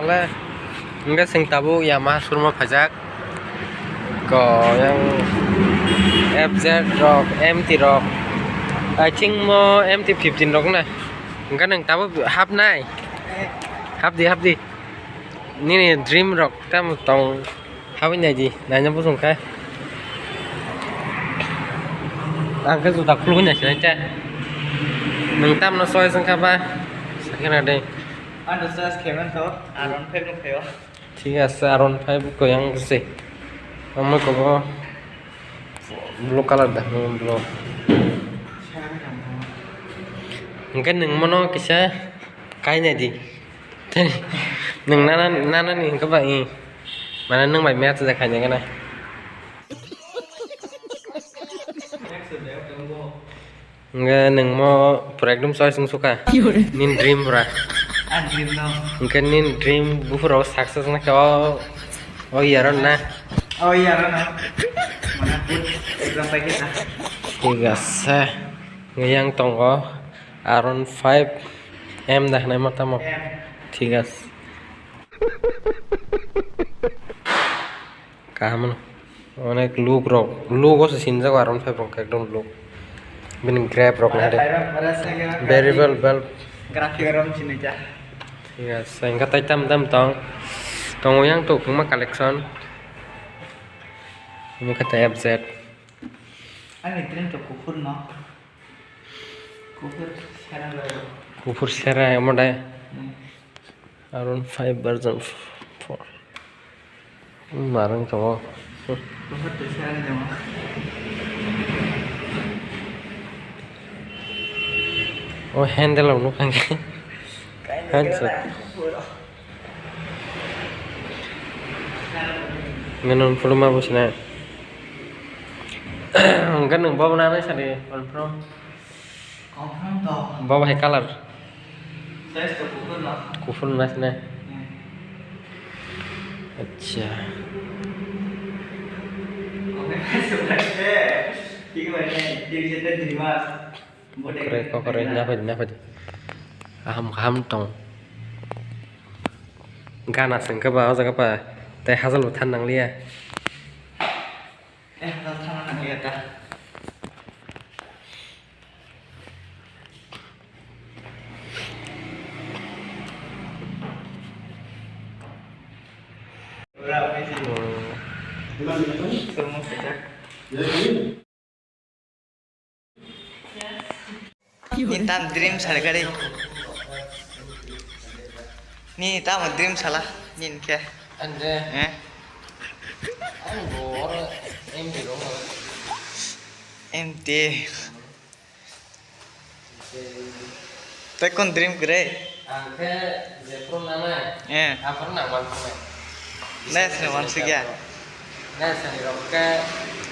le enggak sing tabu Yamaha Surma pajak ko yang FZ rock MT rock I think mo MT 15 rock na enggak nang tabu hap nai hap di ini nih dream rock tam tong hapin aja nanya pusung kai angkat sudah keluarnya sih aja nang tam no soy sang kapa sekarang ada Anda saya skeman tuh, Aron 5 lúc hiểu. ঠিক আছে আরন 5 কো yang আছে আমার কো blue colour দা blue mungkin neng mono kisah kayaknya di neng nana nih các bạn mana neng bài mét ra kayaknya kan nggak neng mau proyek dum soy sung suka nin dream ra Dream no. mungkin nin dream bufro success na kau oh iya ron na Oh iya Ron. Mana pun exam pagi kita. tiga se ngeyang tonggo Aron 5 M dah nama tamu tiga kamu অনেক লুক রক লুক আছে সিনজা Aron 5 রক একদম লুক বিন গ্র্যাব রক না দে ভেরিয়েবল বাল্ব Grafik Ron sini aja. ঠিক আছে এঙ্কা তাই tam tong yang tuh kuma collection ini kata FZ Ini dream tuh kufur no. Kufur sekarang lo. kufur sera yang ada Aron 5 version 4 marang coba Kufur tuh sekarang demo. oh handle lo kan handset ngenon volume bos na kan nung bawa nana sari pro Confirm toh. bawa hai color Saya tuh kufur no. kufur nas na acha Oke, sebenarnya. Gimana? Dia bisa terima. kore nyapa aham tong gana sing ka ba jaga pa te hazal than nang lia Kalau sama anak lihat dah. Berapa sih? Semua pecah. Intan dream salah kali. Nih tahu dream salah. Nin ke? ande Eh? an bor em di dong MT. Tekon dream kere. angke jepro nana Eh. apa nama mana Nes naman sige. nah sani roke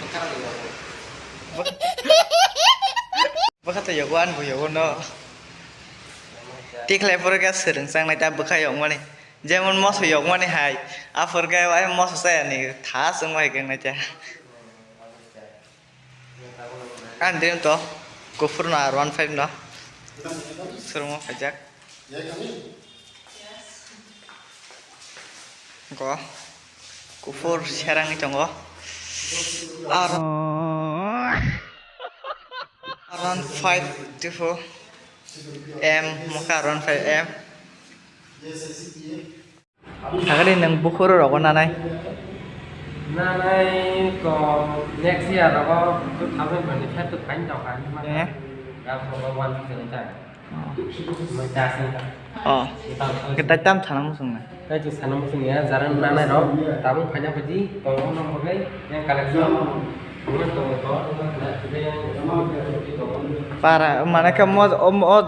bekar di Baka to yaguan bu yagun no. Tik lepor ka sereng sang nai ta baka yong mani. Jemun mos yong mani hai. Afor ka wai mos sa ni tha sung mai keng na cha. Kan dream to. Kufur na Aron 5 no. Suruh mau pajak. Ko. Kufur serang ni chongo. Around 5 to 4 M maka around 5 M Agak nang bukur rok na nai nana ko next year ko tu thame bani phet tu kain dau kan ma Eh. ga ko wan sing ta ma ta sing ta Oh kita tam thana musung na cái chú sản phẩm này giá nó này đó tám phải nhau cái gì còn nó một cái yang collection Para mana ka mo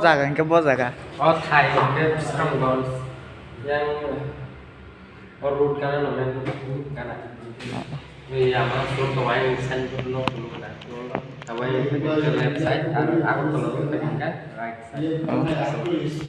jaga ka bo jaga oh Thai cái strong balls yang root karena namanya karena vì mà xuống tàu bay xanh nó là tàu bay cái left side aku kalau ke right side